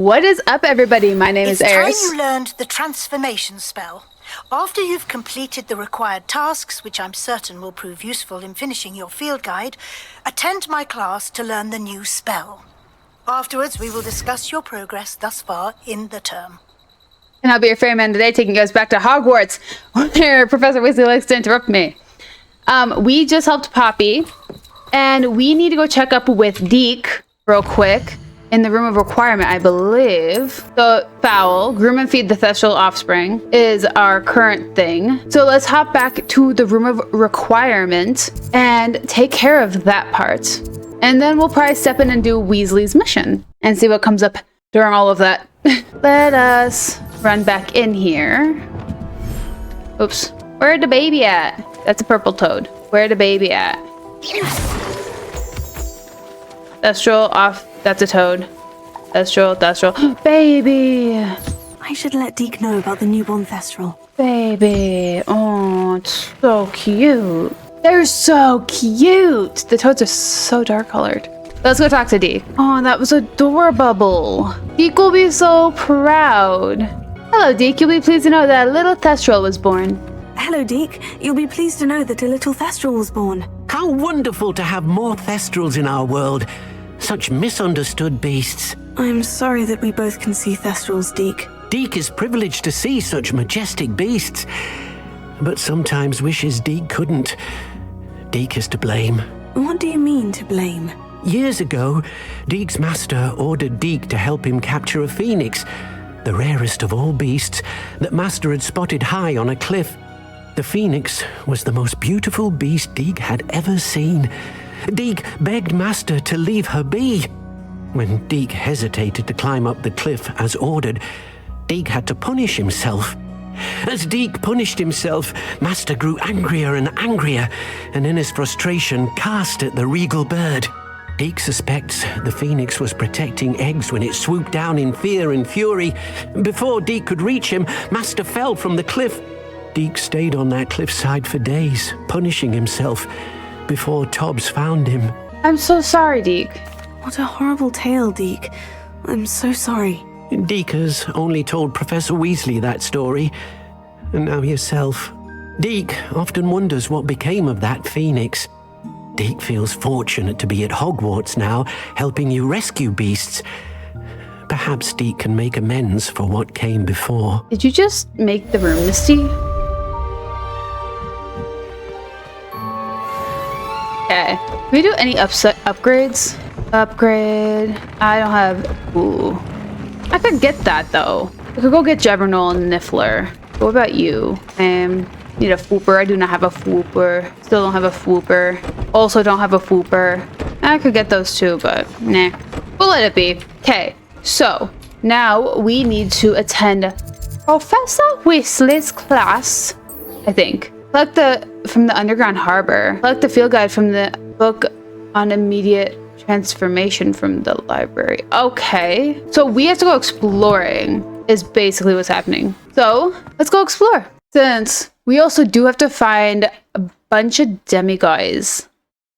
What is up, everybody? My name is Eriss. It's time you learned the transformation spell. After you've completed the required tasks, which I'm certain will prove useful in finishing your field guide, attend my class to learn the new spell. Afterwards, we will discuss your progress thus far in the term. And I'll be your ferryman today, taking you guys back to Hogwarts, where Professor Weasley likes to interrupt me. We just helped Poppy, and we need to go check up with Deke real quick. In the room of requirement, I believe. The fowl, groom and feed the Thestral offspring, is our current thing. So let's hop back to the room of requirement and take care of that part. And then we'll probably step in and do Weasley's mission and see what comes up during all of that. Let us run back in here. Oops. Where the baby at? That's a purple toad. Where the baby at? Thestral off. That's a toad. Thestral. Baby! I should let Deke know about the newborn Thestral. Baby. Oh, it's so cute. They're so cute. The toads are so dark colored. Let's go talk to Deke. Oh, that was adorable. Deke will be so proud. Hello, Deke. You'll be pleased to know that a little Thestral was born. Hello, Deke. You'll be pleased to know that a little Thestral was born. How wonderful to have more Thestrals in our world. Such misunderstood beasts. I'm sorry that we both can see Thestrals, Deke. Deke is privileged to see such majestic beasts, but sometimes wishes Deke couldn't. Deke is to blame. What do you mean, to blame? Years ago, Deke's master ordered Deke to help him capture a phoenix, the rarest of all beasts that master had spotted high on a cliff. The phoenix was the most beautiful beast Deke had ever seen. Deke begged Master to leave her be. When Deke hesitated to climb up the cliff as ordered, Deke had to punish himself. As Deke punished himself, Master grew angrier and angrier, and in his frustration cast at the regal bird. Deke suspects the phoenix was protecting eggs when it swooped down in fear and fury. Before Deke could reach him, Master fell from the cliff. Deke stayed on that cliffside for days, punishing himself, before Tobbs found him. I'm so sorry, Deke. What a horrible tale, Deke. I'm so sorry. Deke has only told Professor Weasley that story, and now yourself. Deke often wonders what became of that phoenix. Deke feels fortunate to be at Hogwarts now, helping you rescue beasts. Perhaps Deke can make amends for what came before. Did you just make the room misty? Okay. Can we do any upgrades? Upgrade. I don't have... Ooh. I could get that, though. I could go get Jebernol and Niffler. What about you? Need a Fwooper. I do not have a Fwooper. Still don't have a Fwooper. Also don't have a Fwooper. I could get those too, but nah. We'll let it be. Okay. So, now we need to attend Professor Weasley's class, I think. Collect from the underground harbor. Collect the field guide from the book on immediate transformation from the library. Okay. So we have to go exploring is basically what's happening. So let's go explore. Since we also do have to find a bunch of demi-guys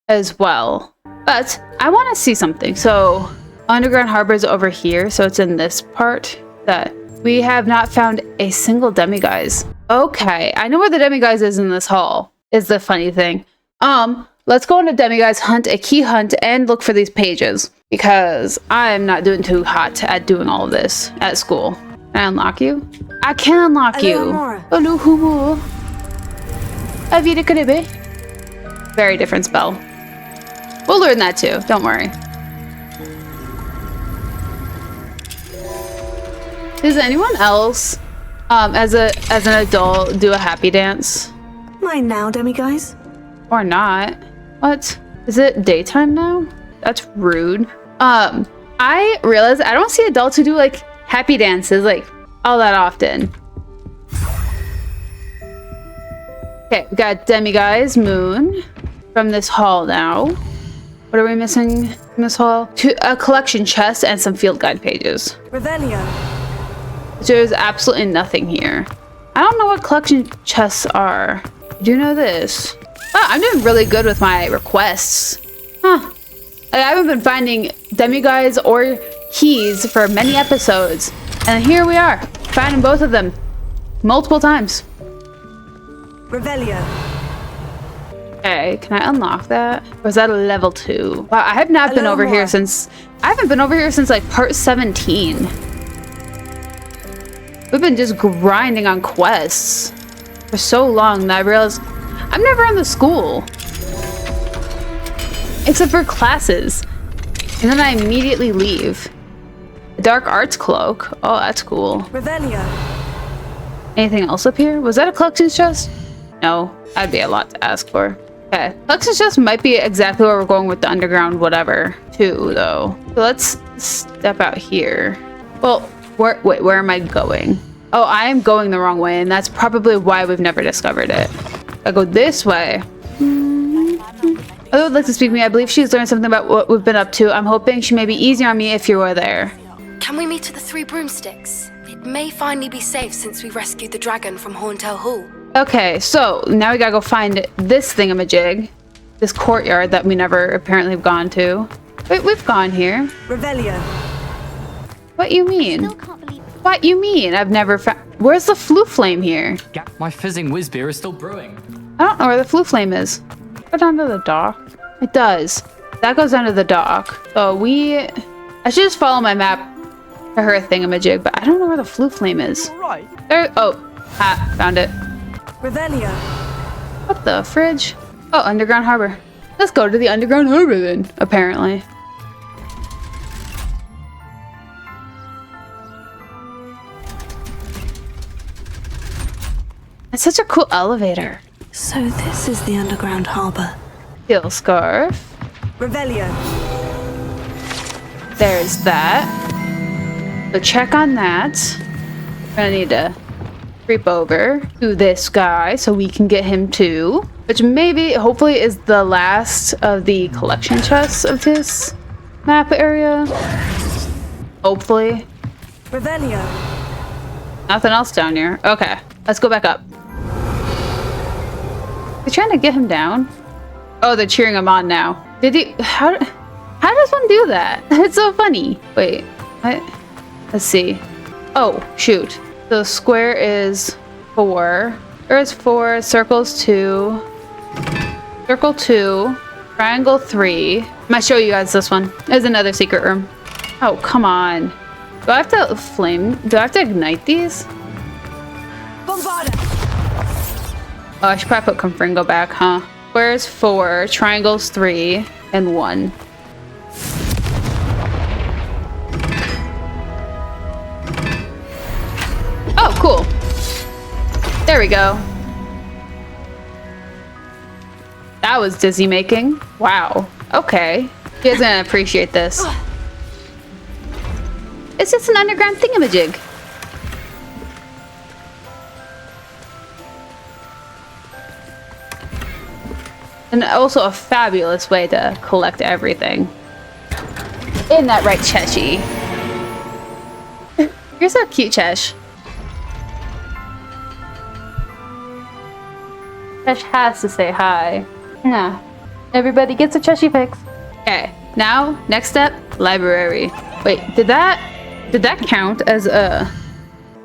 as well. But I want to see something. So underground harbor is over here. So it's in this part that we have not found a single demi-guys. Okay, I know where the demi-guys is in this hall, is the funny thing. Let's go on a demi-guys hunt, a key hunt, and look for these pages. Because I'm not doing too hot at doing all of this at school. Can I unlock you? I can unlock you. Hello, Humo. Avida Karibe. Very different spell. We'll learn that too, don't worry. Does anyone else, as an adult, do a happy dance? Mine now, demi-guys. Or not? What? Is it daytime now? That's rude. I realize I don't see adults who do like happy dances like all that often. Okay, we got demi-guys, moon from this hall now. What are we missing from this hall? A collection chest and some field guide pages. Revelio. There's absolutely nothing here. I don't know what collection chests are. I do know this. Oh, I'm doing really good with my requests. Huh. I haven't been finding demi-guys or keys for many episodes. And here we are, finding both of them multiple times. Revelio. Okay, can I unlock that? Or is that a level 2? Wow, I have not been over here since... I haven't been over here since like part 17. We've been just grinding on quests for so long that I realized I'm never in the school. Except for classes. And then I immediately leave. A dark arts cloak. Oh, that's cool. Revelio. Anything else up here? Was that a collections chest? No, that'd be a lot to ask for. Okay, collections chest might be exactly where we're going with the underground whatever, too, though. So let's step out here. Well, wait, where am I going? Oh, I am going the wrong way, and that's probably why we've never discovered it. I go this way. I would like to speak to me. I believe she's learned something about what we've been up to. I'm hoping she may be easier on me if you were there. Can we meet at the Three Broomsticks? It may finally be safe since we rescued the dragon from Horntail Hall. Okay, so now we gotta go find this thingamajig. This courtyard that we never apparently have gone to. Wait, we've gone here. Revelio. What you mean? What you mean? I've never found... Where's the flue flame here? My fizzing whiz beer is still brewing. I don't know where the flue flame is. Go down to the dock. It does. That goes down to the dock. So I should just follow my map to her thingamajig, but I don't know where the flue flame is. Right. There. Oh, found it. Revelio. What the fridge? Oh, underground harbor. Let's go to the underground harbor then, apparently. It's such a cool elevator. So this is the underground harbor. Steel scarf. Revelio. There's that. So check on that. We're gonna need to creep over to this guy so we can get him too. Which maybe, hopefully, is the last of the collection chests of this map area. Hopefully. Revelio. Nothing else down here. Okay, let's go back up. They're trying to get him down. Oh, they're cheering him on now. Did he? How does one do that? It's so funny. Wait, what? Let's see. Oh, shoot. The square is 4. There's 4. Circle's 2. Circle 2. Triangle 3. I might show you guys this one. There's another secret room. Oh, come on. Do I have to flame? Do I have to ignite these? Bombarda. Oh, I should probably put Confringo back, huh? Squares 4, triangles 3, and 1. Oh, cool. There we go. That was dizzy making. Wow. Okay. You guys are gonna appreciate this. It's just an underground thingamajig. And also a fabulous way to collect everything. Isn't that right, Cheshi? You're so cute, Chesh. Chesh has to say hi. Yeah. Everybody gets a Cheshi fix. Okay, now, next step, library. Wait, did that count as a...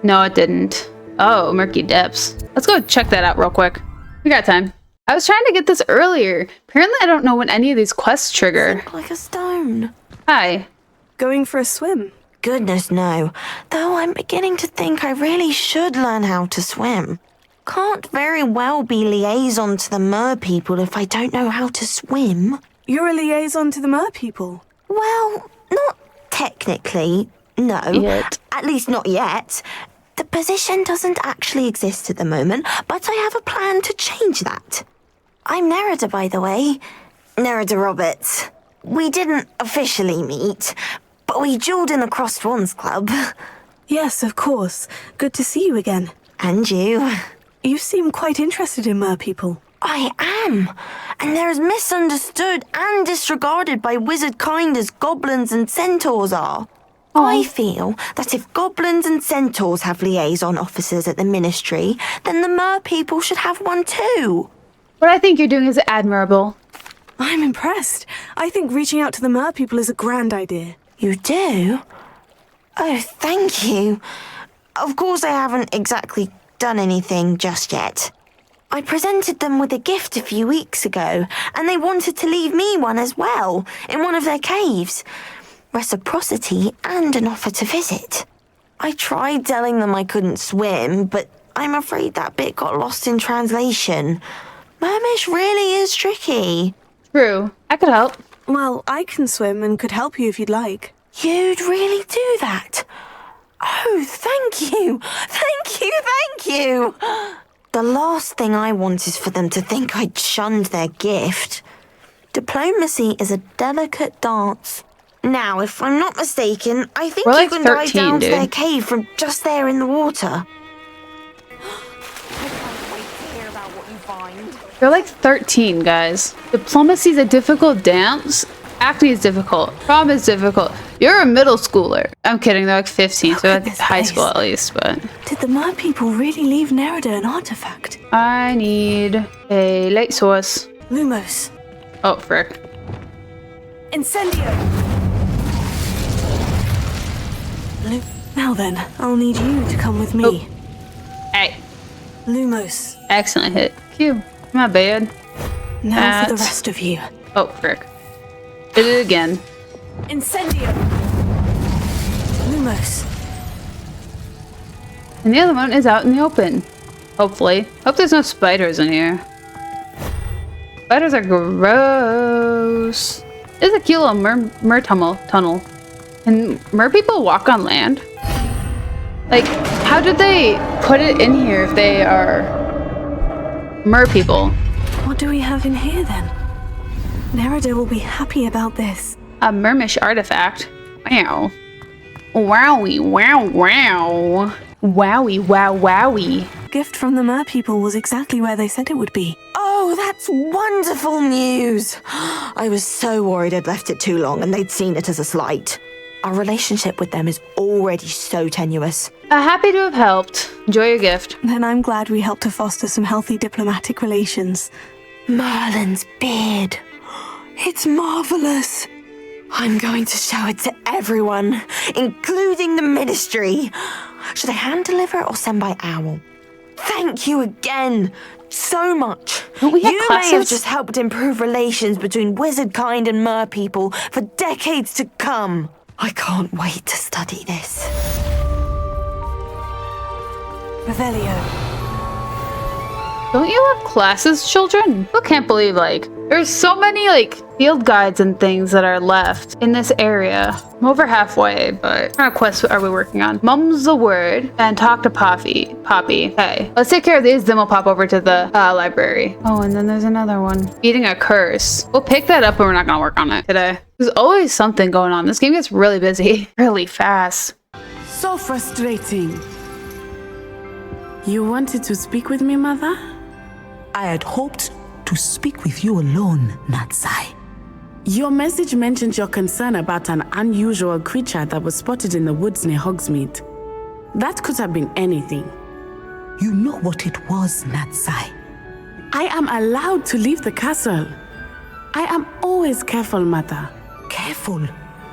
No, it didn't. Oh, Murky Depths. Let's go check that out real quick. We got time. I was trying to get this earlier. Apparently I don't know when any of these quests trigger. Sink like a stone. Hi. Going for a swim. Goodness no. Though I'm beginning to think I really should learn how to swim. Can't very well be liaison to the mer people if I don't know how to swim. You're a liaison to the mer people. Well, not technically, no. Yet. At least not yet. The position doesn't actually exist at the moment, but I have a plan to change that. I'm Nerida, by the way. Nerida Roberts. We didn't officially meet, but we duelled in the Crossed Wands Club. Yes, of course. Good to see you again. And you. You seem quite interested in mer people. I am. And they're as misunderstood and disregarded by wizard kind as goblins and centaurs are. I feel that if goblins and centaurs have liaison officers at the ministry, then the mer people should have one too. What I think you're doing is admirable. I'm impressed. I think reaching out to the mer people is a grand idea. You do? Oh, thank you. Of course, I haven't exactly done anything just yet. I presented them with a gift a few weeks ago, and they wanted to leave me one as well, in one of their caves. Reciprocity and an offer to visit. I tried telling them I couldn't swim, but I'm afraid that bit got lost in translation. Mermish really is tricky. True. I could help. Well, I can swim and could help you if you'd like. You'd really do that? Oh, thank you! Thank you, thank you! The last thing I want is for them to think I'd shunned their gift. Diplomacy is a delicate dance. Now, if I'm not mistaken, I think We're you like can 13, dive down dude. to their cave from just there in the water. You're like 13, guys. Diplomacy's a difficult dance. Acting is difficult. Prom is difficult. You're a middle schooler. I'm kidding, they're like 15, so at that's this high place. school at least, but... Did the mer people really leave Nerida an artifact? I need a light source. Lumos. Oh, frick. Incendio! Now then, I'll need you to come with me. Oh. Hey, Lumos. excellent hit. Q. My bad. Now for the That's- rest of you. Oh, frick. Did it again. Incendio! Lumos. And the other one is out in the open. Hopefully. Hope there's no spiders in here. Spiders are gross. There's a cute little mer tunnel. Can mer people walk on land? Like, how did they put it in here if they are mer people? What do we have in here then? Nerida will be happy about this. A mermish artifact. Wow. Wowie, wow, wow. Wowie, wow, wowie. Gift from the mer people was exactly where they said it would be. Oh, that's wonderful news! I was so worried I'd left it too long and they'd seen it as a slight. Our relationship with them is already so tenuous. Happy to have helped. Enjoy your gift. Then I'm glad we helped to foster some healthy diplomatic relations. Merlin's beard. It's marvelous. I'm going to show it to everyone, including the ministry. Should I hand deliver it or send by owl? Thank you again so much. Don't we have You may have classes? just helped improve relations between wizard kind and mer people for decades to come. I can't wait to study this. Revelio. Don't you have classes, children? I can't believe, like, there's so many, like, field guides and things that are left in this area. I'm over halfway, but what kind of quests are we working on? Mum's the word and talk to Poppy. Okay, let's take care of these, then we'll pop over to the library. Oh, and then there's another one. Eating a curse. We'll pick that up, but we're not gonna work on it today. There's always something going on. This game gets really busy, really fast. So frustrating. You wanted to speak with me, Mother? I had hoped to speak with you alone, Natsai. Your message mentioned your concern about an unusual creature that was spotted in the woods near Hogsmeade. That could have been anything. You know what it was, Natsai. I am allowed to leave the castle. I am always careful, Mother. Careful.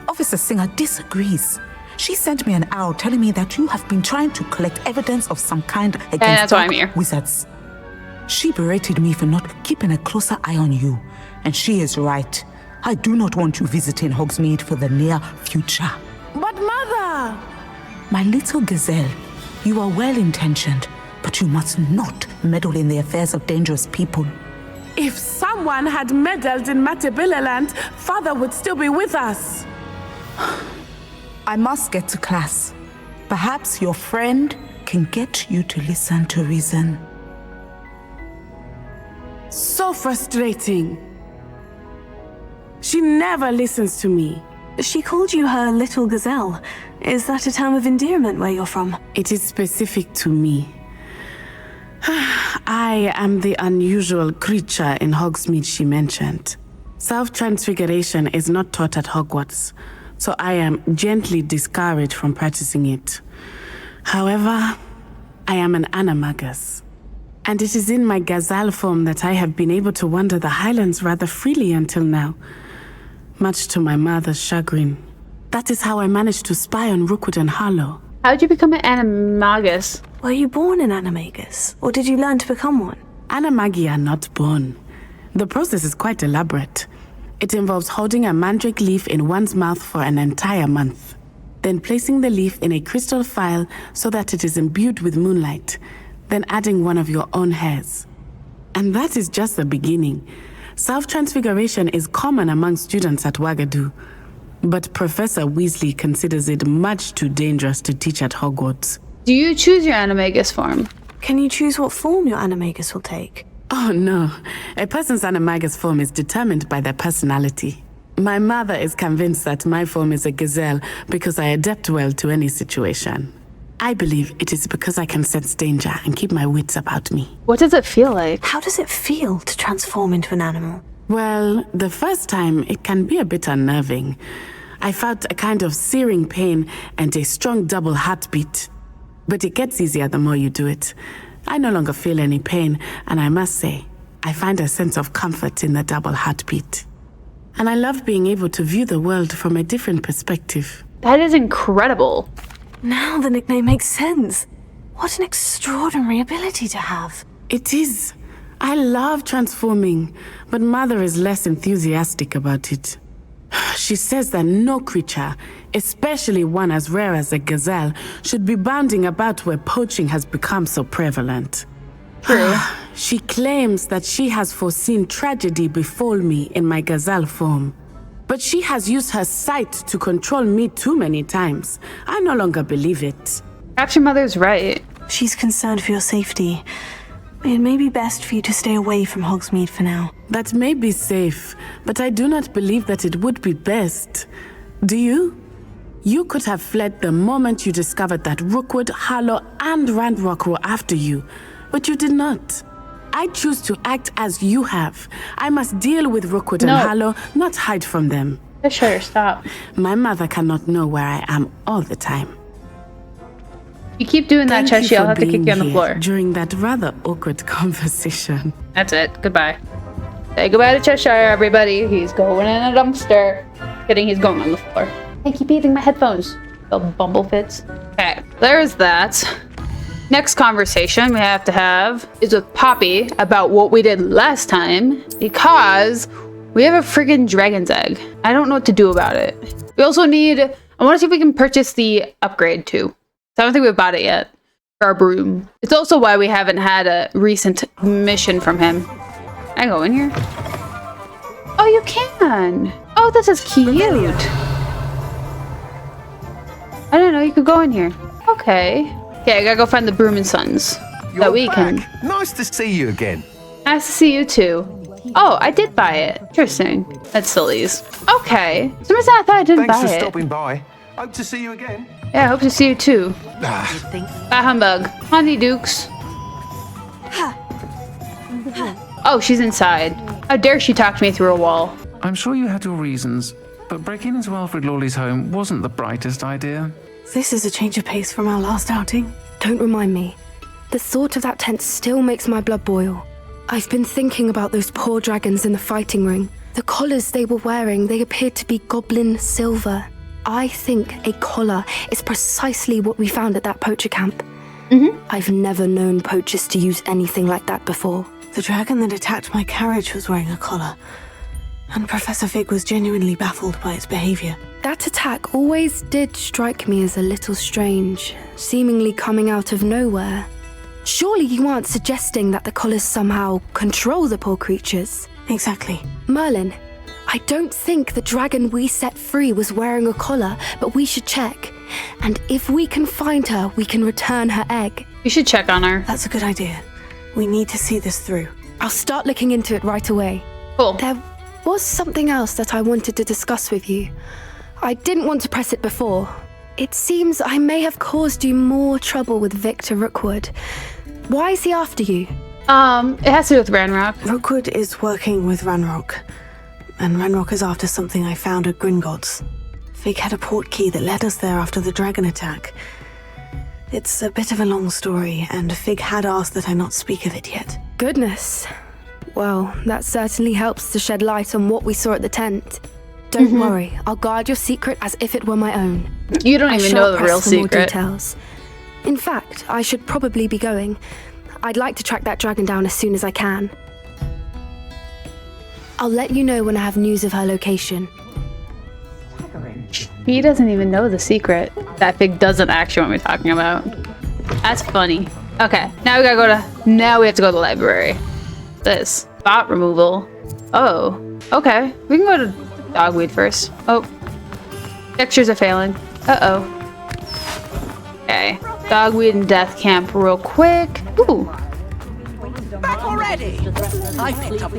Officer Singer disagrees. She sent me an owl telling me that you have been trying to collect evidence of some kind against that's why I'm dark here. wizards. She berated me for not keeping a closer eye on you, and she is right. I do not want you visiting Hogsmeade for the near future. But Mother! My little gazelle, you are well-intentioned, but you must not meddle in the affairs of dangerous people. If someone had meddled in Matabeleland, Father would still be with us. I must get to class. Perhaps your friend can get you to listen to reason. So frustrating. She never listens to me. She called you her little gazelle. Is that a term of endearment where you're from? It is specific to me. I am the unusual creature in Hogsmeade she mentioned. Self-transfiguration is not taught at Hogwarts, so I am gently discouraged from practicing it. However, I am an animagus, and it is in my gazelle form that I have been able to wander the Highlands rather freely until now, much to my mother's chagrin. That is how I managed to spy on Rookwood and Harlow. How'd you become an animagus? Were you born an animagus, or did you learn to become one? Animagi are not born. The process is quite elaborate. It involves holding a mandrake leaf in one's mouth for an entire month, then placing the leaf in a crystal phial so that it is imbued with moonlight, then adding one of your own hairs. And that is just the beginning. Self-transfiguration is common among students at Wagadu, but Professor Weasley considers it much too dangerous to teach at Hogwarts. Do you choose your animagus form? Can you choose what form your animagus will take? Oh no, a person's animagus form is determined by their personality. My mother is convinced that my form is a gazelle because I adapt well to any situation. I believe it is because I can sense danger and keep my wits about me. What does it feel like? How does it feel to transform into an animal? Well, the first time it can be a bit unnerving. I felt a kind of searing pain and a strong double heartbeat. But it gets easier the more you do it. I no longer feel any pain, and I must say, I find a sense of comfort in the double heartbeat. And I love being able to view the world from a different perspective. That is incredible. Now the nickname makes sense. What an extraordinary ability to have. It is. I love transforming, but Mother is less enthusiastic about it. She says that no creature, especially one as rare as a gazelle, should be bounding about where poaching has become so prevalent. True. She claims that she has foreseen tragedy befall me in my gazelle form. But she has used her sight to control me too many times. I no longer believe it. Perhaps your mother's right. She's concerned for your safety. It may be best for you to stay away from Hogsmeade for now. That may be safe, but I do not believe that it would be best. Do you? You could have fled the moment you discovered that Rookwood, Harlow, and Ranrock were after you, but you did not. I choose to act as you have. I must deal with Rookwood and Harlow, not hide from them. Sure, stop. My mother cannot know where I am all the time. You keep doing that, Cheshi, I'll have to kick you on the floor. During that rather awkward conversation. That's it. Goodbye. Say goodbye to Cheshire, everybody. He's going in a dumpster. Kidding, he's going on the floor. I keep eating my headphones. The bumblefits. Okay, there's that. Next conversation we have to have is with Poppy about what we did last time, because we have a friggin' dragon's egg. I don't know what to do about it. We also need, I want to see if we can purchase the upgrade too. I don't think we've bought it yet for our broom. It's also why we haven't had a recent mission from him. Can I go in here? Oh, you can. Oh, this is cute. I didn't know you could go in here. Okay. Okay, I gotta go find the Broom and Sons. You're back. Nice to see you again. Nice to see you too. Oh, I did buy it. Interesting. That's sillies. Okay. For some reason I thought I didn't buy it. Thanks for stopping by. Hope to see you again. Yeah, I hope to see you too. Bye, humbug. Honey Dukes. Oh, she's inside. How dare she talk to me through a wall? I'm sure you had your reasons, but breaking into Alfred Lawley's home wasn't the brightest idea. This is a change of pace from our last outing. Don't remind me. The thought of that tent still makes my blood boil. I've been thinking about those poor dragons in the fighting ring. The collars they were wearing, they appeared to be goblin silver. I think a collar is precisely what we found at that poacher camp. I've never known poachers to use anything like that before. The dragon that attacked my carriage was wearing a collar, and Professor Fig was genuinely baffled by its behavior. That attack always did strike me as a little strange, seemingly coming out of nowhere. Surely you aren't suggesting that the collars somehow control the poor creatures? Exactly. Merlin, I don't think the dragon we set free was wearing a collar, but we should check. And if we can find her, we can return her egg. You should check on her. That's a good idea. We need to see this through. I'll start looking into it right away. Cool. There was something else that I wanted to discuss with you. I didn't want to press it before. It seems I may have caused you more trouble with Victor Rookwood. Why is he after you? It has to do with Ranrock. Rookwood is working with Ranrock, and Ranrock is after something I found at Gringotts. Fig had a portkey that led us there after the dragon attack. It's a bit of a long story, and Fig had asked that I not speak of it yet. Goodness. Well, that certainly helps to shed light on what we saw at the tent. Don't worry, I'll guard your secret as if it were my own. You don't even know the real for more secret. details. In fact, I should probably be going. I'd like to track that dragon down as soon as I can. I'll let you know when I have news of her location. He doesn't even know the secret. That Fig doesn't actually want me talking about. That's funny. Okay, now we have to go to the library. This. Spot removal. Oh, okay. We can go to Dogweed first. Oh. Textures are failing. Uh-oh. Okay. Dogweed and Death Camp real quick. Ooh. Back already! I picked up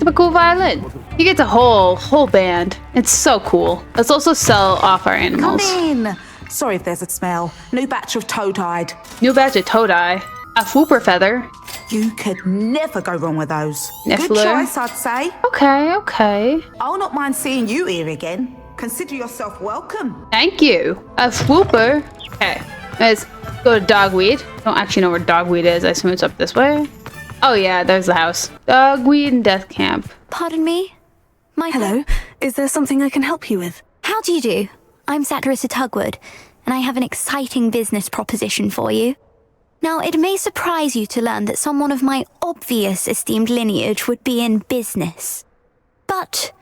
a cool violin. He gets a whole band. It's so cool. Let's also sell off our animals. Come in! Sorry if there's a smell. New batch of toad-eyed. New batch of toad-eye. A whooper feather. You could never go wrong with those. Niffler. Good choice, I'd say. Okay. I'll not mind seeing you here again. Consider yourself welcome. Thank you. A whooper. Okay. Let's go to Dogweed. Don't actually know where Dogweed is. I assume it's up this way. Oh yeah, there's the house. Dogweed and Death Camp. Pardon me? Hello. Is there something I can help you with? How do you do? I'm Eriss Tugwood, and I have an exciting business proposition for you. Now, it may surprise you to learn that someone of my obvious esteemed lineage would be in business. But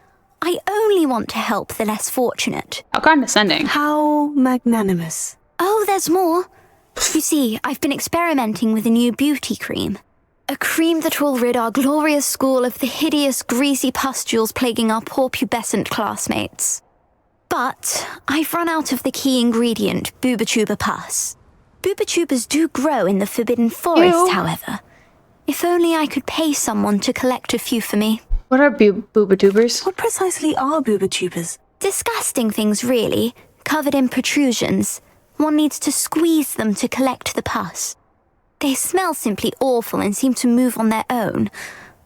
I only want to help the less fortunate. How condescending. How magnanimous. Oh, there's more. You see, I've been experimenting with a new beauty cream. A cream that will rid our glorious school of the hideous, greasy pustules plaguing our poor pubescent classmates. But I've run out of the key ingredient, Booba-tuber pus. Booba-tubers do grow in the Forbidden Forest, however. If only I could pay someone to collect a few for me. What are Booba-tubers? What precisely are Booba-tubers? Disgusting things, really, covered in protrusions. One needs to squeeze them to collect the pus. They smell simply awful and seem to move on their own.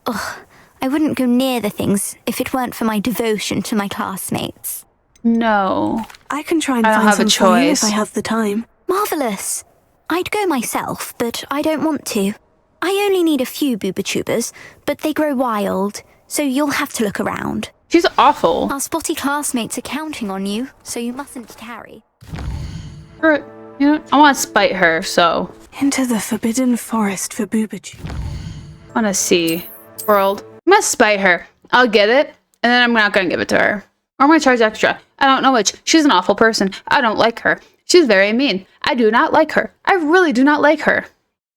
Ugh, I wouldn't go near the things if it weren't for my devotion to my classmates. No. I can try and I don't find have a some for you choice. if I have the time. Marvellous. I'd go myself, but I don't want to. I only need a few Booba-tubers, but they grow wild, so you'll have to look around. She's awful. Our spotty classmates are counting on you, so you mustn't tarry. You know, I want to spite her, so. Into the Forbidden Forest for Booba-tubers. I want to see. World. I'm going to spite her. I'll get it, and then I'm not going to give it to her. Or I'm going to charge extra. I don't know which. She's an awful person. I don't like her. She's very mean. I do not like her. I really do not like her.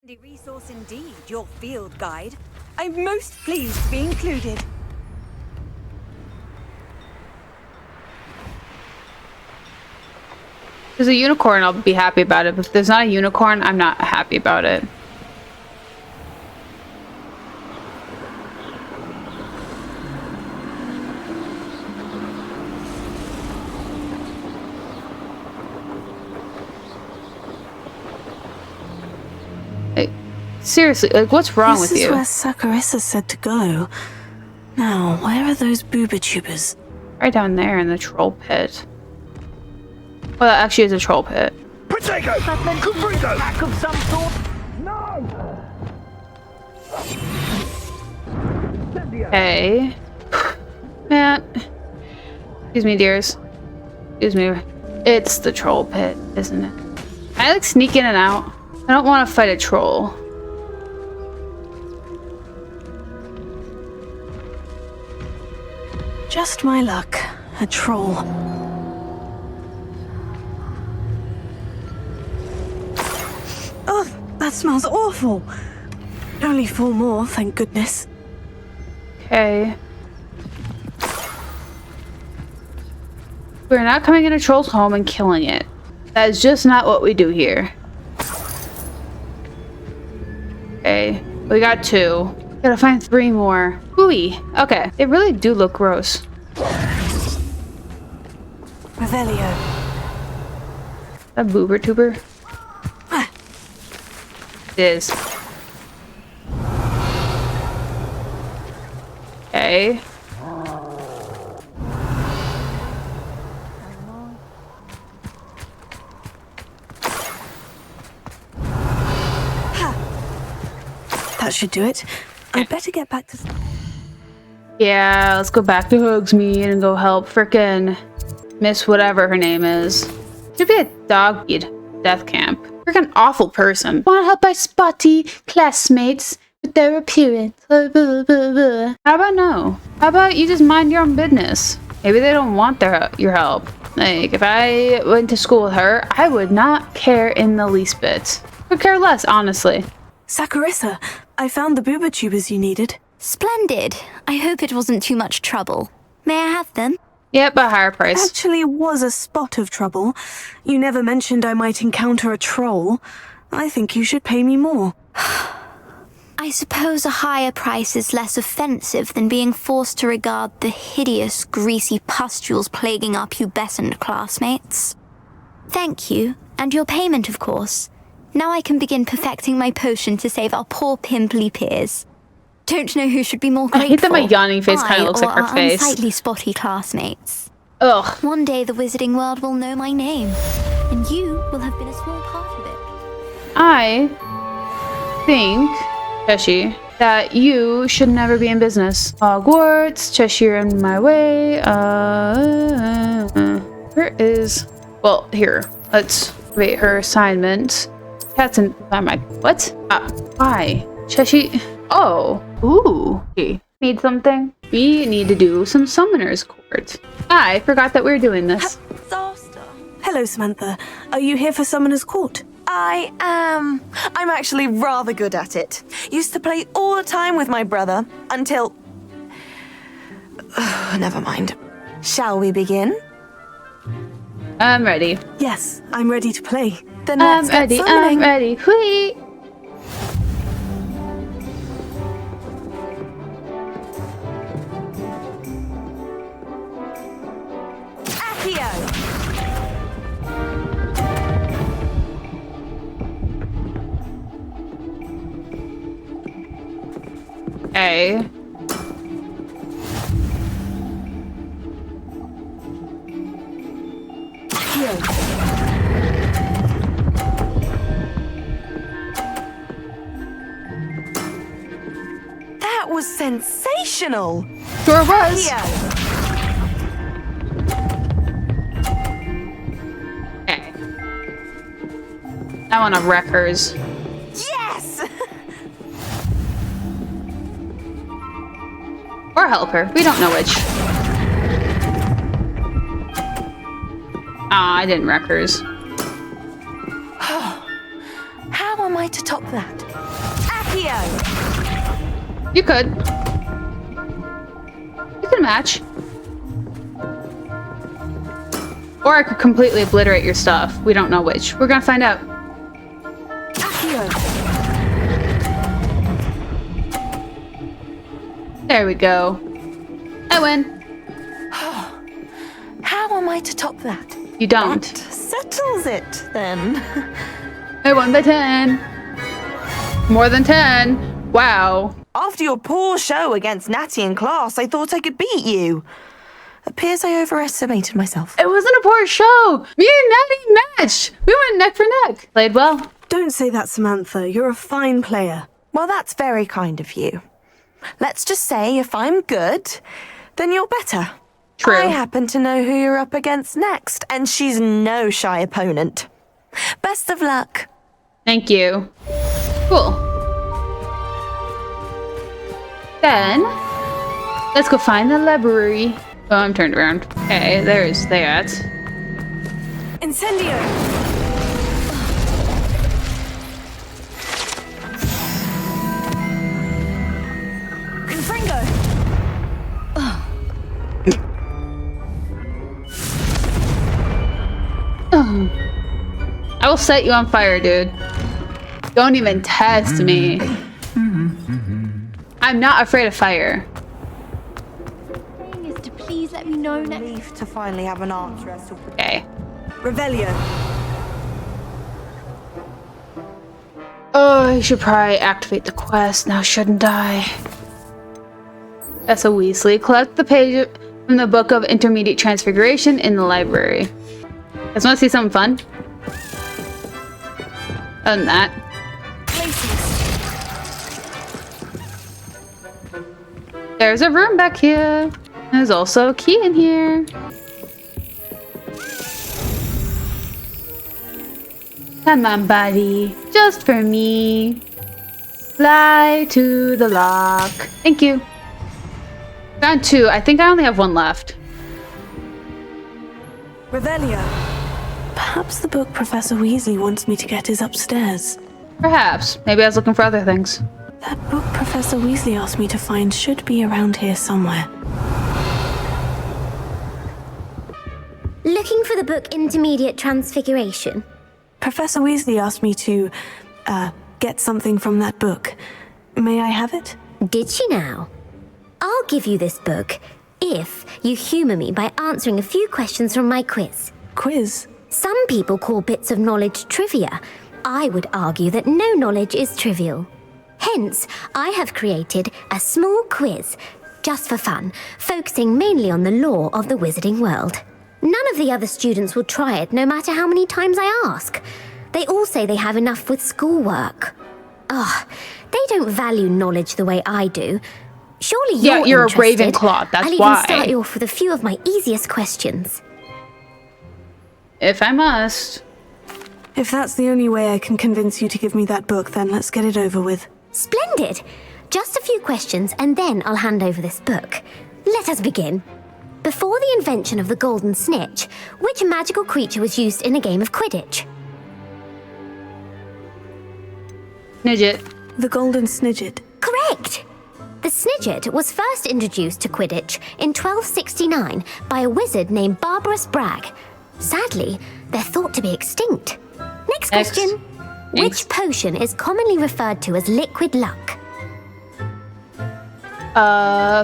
The resource indeed, your field guide. I'm most pleased to be included. If there's a unicorn, I'll be happy about it. But if there's not a unicorn, I'm not happy about it. Seriously, like, what's wrong with you? This is where Sakurissa said to go. Now, where are those Booba-tubers? Right down there in the troll pit. Well, that actually is a troll pit. Potato! Cuprigo! Pack of some sort! No! Okay. Man. Excuse me, dears. Excuse me. It's the troll pit, isn't it? Can I, like, sneak in and out? I don't want to fight a troll. Just my luck. A troll. Oh, that smells awful. Only 4 more, thank goodness. Okay. We're not coming in a troll's home and killing it. That is just not what we do here. Okay. We got 2. Gotta find 3 more. Ooey. Okay. They really do look gross. Revelio. A boober tuber? It is. Okay. That should do it. I'd better get back to... Yeah, let's go back to Hogsmeade and go help frickin' Miss whatever her name is. Should be a dog death camp. Frickin' awful person. Wanna help my spotty classmates with their appearance. How about no? How about you just mind your own business? Maybe they don't want your help. Like, if I went to school with her, I would not care in the least bit. Could care less, honestly. Saccharissa, I found the booba tubers you needed. Splendid. I hope it wasn't too much trouble. May I have them? Yep, a higher price. Actually was a spot of trouble. You never mentioned I might encounter a troll. I think you should pay me more. I suppose a higher price is less offensive than being forced to regard the hideous, greasy pustules plaguing our pubescent classmates. Thank you, and your payment, of course. Now I can begin perfecting my potion to save our poor pimply peers. Don't know who should be more grateful. I hate that my yawning face kind of looks like her face. Unsightly, spotty classmates. Ugh. One day the wizarding world will know my name, and you will have been a small part of it. I think, Cheshi, that you should never be in business. Hogwarts, Cheshire in my way. Where is? Well, here. Let's wait. Her assignment. Cats and what? Why? Cheshi. Oh. Ooh. Okay. Need something? We need to do some summoner's court. I forgot that we were doing this. Hello, Samantha. Are you here for Summoner's Court? I am. I'm actually rather good at it. Used to play all the time with my brother until... never mind. Shall we begin? I'm ready. Yes, I'm ready to play. Then let's get ready. summoning. I'm ready. Whee! Okay. That was sensational. Sure was. Okay. I want to wreck hers. Yes! Or help her. We don't know which. Ah, I didn't wreck hers. How am I to top that? Accio! You could. You can match. Or I could completely obliterate your stuff. We don't know which. We're gonna find out. There we go. I win. How am I to top that? You don't. That settles it, then. I won by 10. More than 10. Wow. After your poor show against Natty in class, I thought I could beat you. Appears I overestimated myself. It wasn't a poor show. Me and Natty matched. We went neck for neck. Played well. Don't say that, Samantha. You're a fine player. Well, that's very kind of you. Let's just say if I'm good, then you're better. True. I happen to know who you're up against next, and she's no shy opponent. Best of luck. Thank you. Cool. Then, let's go find the library. Oh, I'm turned around. Okay, there's that. Incendio! Confringo! I will set you on fire, dude. Don't even test me. I'm not afraid of fire. Is to please let me know next. Relief to finally have an answer as to... Okay. Revelio. Oh, I should probably activate the quest now, shouldn't I? That's a Weasley. Collect the page from the Book of Intermediate Transfiguration in the library. You guys want to see something fun? Other than that. There's a room back here. There's also a key in here. Come on, buddy. Just for me. Fly to the lock. Thank you. Found 2. I think I only have 1 left. Revelio. Perhaps the book Professor Weasley wants me to get is upstairs. Perhaps. Maybe I was looking for other things. That book Professor Weasley asked me to find should be around here somewhere. Looking for the book Intermediate Transfiguration? Professor Weasley asked me to, get something from that book. May I have it? Did she now? I'll give you this book if you humour me by answering a few questions from my quiz. Quiz? Some people call bits of knowledge trivia. I would argue that no knowledge is trivial. Hence, I have created a small quiz, just for fun, focusing mainly on the lore of the wizarding world. None of the other students will try it, no matter how many times I ask. They all say they have enough with schoolwork. Ugh, they don't value knowledge the way I do. Surely you're interested. a Ravenclaw, that's I'll why. even start you off with a few of my easiest questions. If I must. If that's the only way I can convince you to give me that book, then let's get it over with. Splendid! Just a few questions and then I'll hand over this book. Let us begin. Before the invention of the golden snitch, which magical creature was used in a game of Quidditch? Snidget. The golden snidget. Correct! The snidget was first introduced to Quidditch in 1269 by a wizard named Barbarous Bragg. Sadly, they're thought to be extinct. Next question. Which potion is commonly referred to as liquid luck?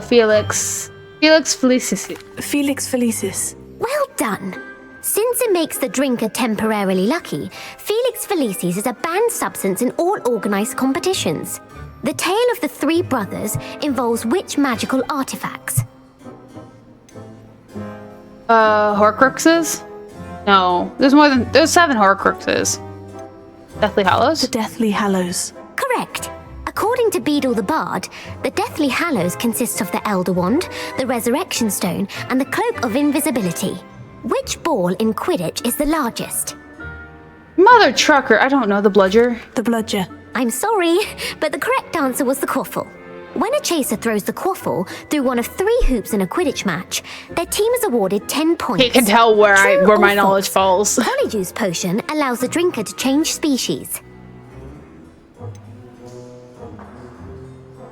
Felix Felicis. Felix Felicis. Well done. Since it makes the drinker temporarily lucky, Felix Felicis is a banned substance in all organized competitions. The tale of the 3 brothers involves which magical artifacts? Horcruxes? No, there's 7 Horcruxes. Deathly Hallows? The Deathly Hallows. Correct. According to Beedle the Bard, the Deathly Hallows consists of the Elder Wand, the Resurrection Stone, and the Cloak of Invisibility. Which ball in Quidditch is the largest? Mother trucker, I don't know. The bludger? The bludger. I'm sorry, but the correct answer was the quaffle. When a chaser throws the quaffle through one of 3 hoops in a Quidditch match, their team is awarded 10 points. You can tell where my knowledge falls. Polyjuice potion allows the drinker to change species.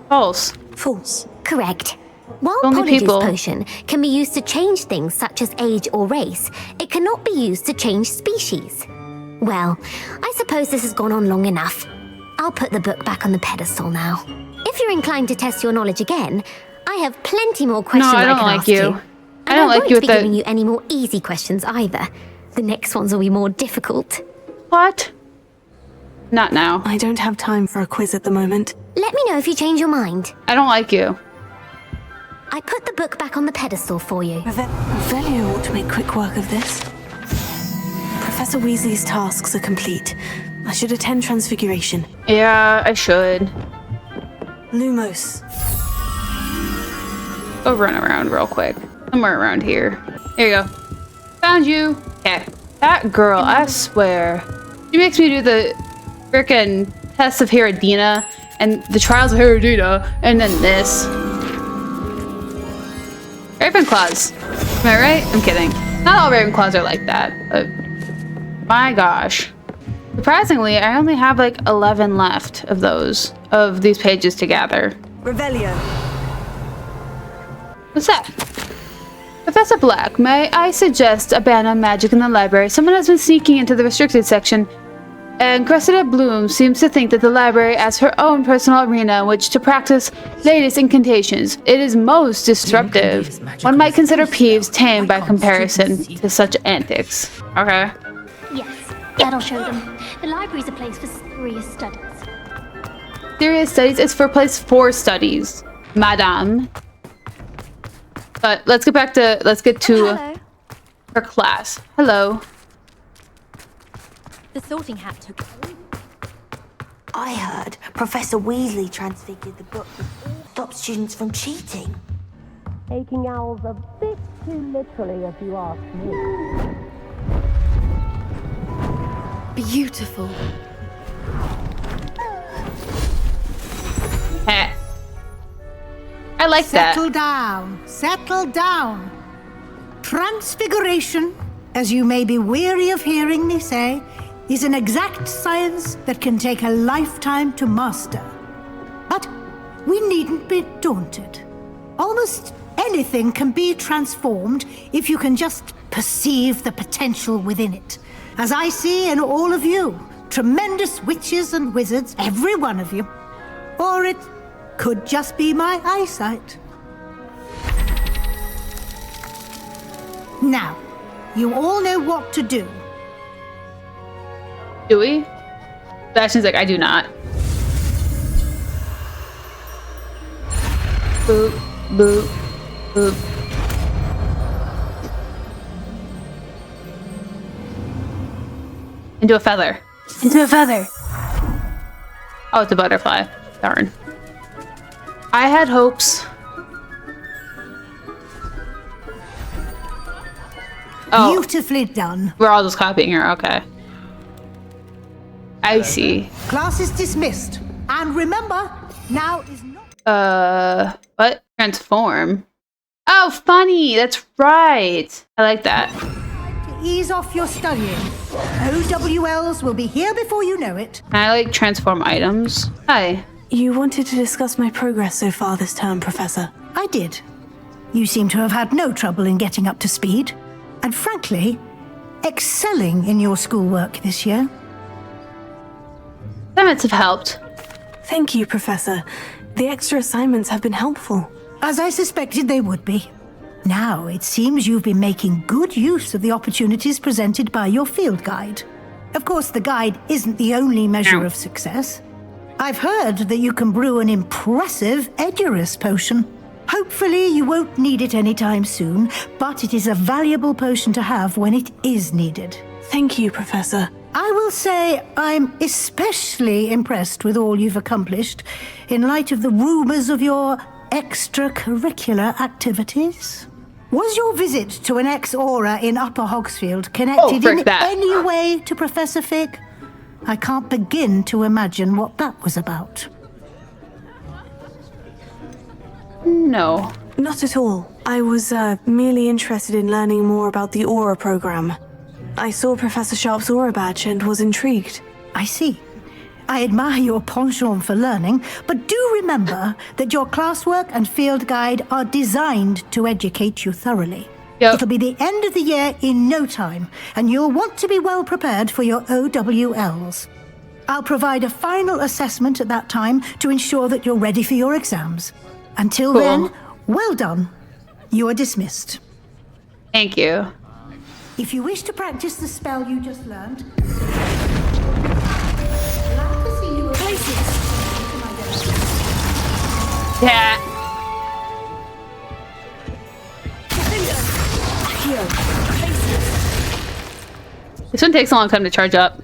False. False. Correct. While Only Polyjuice potion can be used to change things such as age or race, it cannot be used to change species. Well, I suppose this has gone on long enough. I'll put the book back on the pedestal now. If you're inclined to test your knowledge again, I have plenty more questions I can ask you. And I don't like you won't with be giving you any more easy questions either. The next ones will be more difficult. What? Not now. I don't have time for a quiz at the moment. Let me know if you change your mind. I don't like you. I put the book back on the pedestal for you. Revelio ought to make quick work of this. Professor Weasley's tasks are complete. I should attend Transfiguration. Yeah, I should. Lumos. Go run around real quick. Somewhere around here. Here you go. Found you. Okay. That girl, I swear. She makes me do the frickin' tests of Herodina and the trials of Herodina and then this. Ravenclaws. Am I right? I'm kidding. Not all Ravenclaws are like that, but my gosh. Surprisingly, I only have like 11 left of these pages to gather. Revelio. What's that? Professor Black, may I suggest a ban on magic in the library? Someone has been sneaking into the restricted section, and Cressida Bloom seems to think that the library has her own personal arena in which to practice latest incantations. It is most disruptive. One might consider Peeves tame by comparison to such antics. Okay. Yes, that'll show them. The library's a place for serious studies. Serious studies is for a place for studies, madame. But let's get to her class. Hello. The sorting hat took. I heard Professor Weasley transfigured the book with all stop students from cheating. Taking owls a bit too literally, if you ask me. Beautiful. I like that. Settle down. Settle down. Transfiguration, as you may be weary of hearing me say, is an exact science that can take a lifetime to master. But we needn't be daunted. Almost anything can be transformed if you can just perceive the potential within it. As I see in all of you, tremendous witches and wizards, every one of you. Or it could just be my eyesight. Now, you all know what to do. Do we? Sebastian's like, I do not. Boop, boop, boop. Into a feather. Into a feather. Oh, it's a butterfly. Darn. I had hopes. Oh. Beautifully done. We're all just copying her. Okay. I see. Class is dismissed. And remember, now is not... What? Transform? Oh, funny! That's right! I like that. To ease off your studying. OWLs will be here before you know it. Can I, like, transform items? Hi. You wanted to discuss my progress so far this term, Professor. I did. You seem to have had no trouble in getting up to speed. And frankly, excelling in your schoolwork this year. Assignments have helped. Thank you, Professor. The extra assignments have been helpful. As I suspected they would be. Now, it seems you've been making good use of the opportunities presented by your field guide. Of course, the guide isn't the only measure of success. I've heard that you can brew an impressive Eriss potion. Hopefully, you won't need it anytime soon, but it is a valuable potion to have when it is needed. Thank you, Professor. I will say I'm especially impressed with all you've accomplished in light of the rumors of your extracurricular activities. Was your visit to an ex-aura in Upper Hogsfield connected in any way to Professor Fig? I can't begin to imagine what that was about. No. Not at all. I was merely interested in learning more about the Aura program. I saw Professor Sharp's Aura badge and was intrigued. I see. I admire your penchant for learning, but do remember that your classwork and field guide are designed to educate you thoroughly. Yep. It'll be the end of the year in no time, and you'll want to be well prepared for your OWLs. I'll provide a final assessment at that time to ensure that you're ready for your exams. Until then, well done. You are dismissed. Thank you. If you wish to practice the spell you just learned, yeah. This one takes a long time to charge up.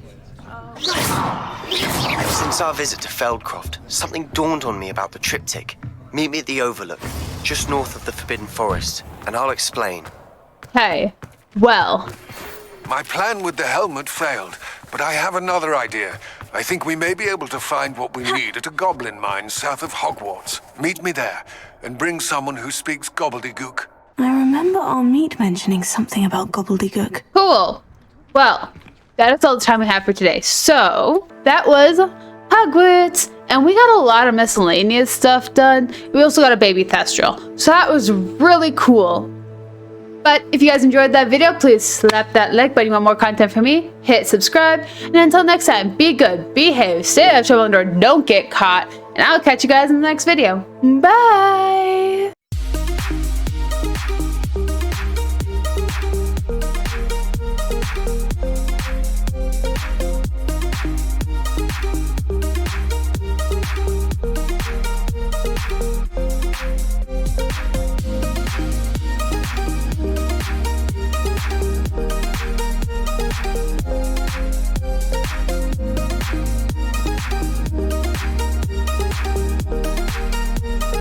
Since our visit to Feldcroft, something dawned on me about the triptych. Meet me at the Overlook, just north of the Forbidden Forest, and I'll explain. Hey, well. My plan with the helmet failed, but I have another idea. I think we may be able to find what we need at a goblin mine south of Hogwarts. Meet me there, and bring someone who speaks gobbledygook. I remember our meet mentioning something about gobbledygook. Cool. Well, that is all the time we have for today. So, that was Hogwarts, and we got a lot of miscellaneous stuff done. We also got a baby Thestral, so that was really cool. But if you guys enjoyed that video, please slap that like button. You want more content from me? Hit subscribe, and until next time, be good, behave, stay out of trouble, and don't get caught, and I'll catch you guys in the next video. Bye!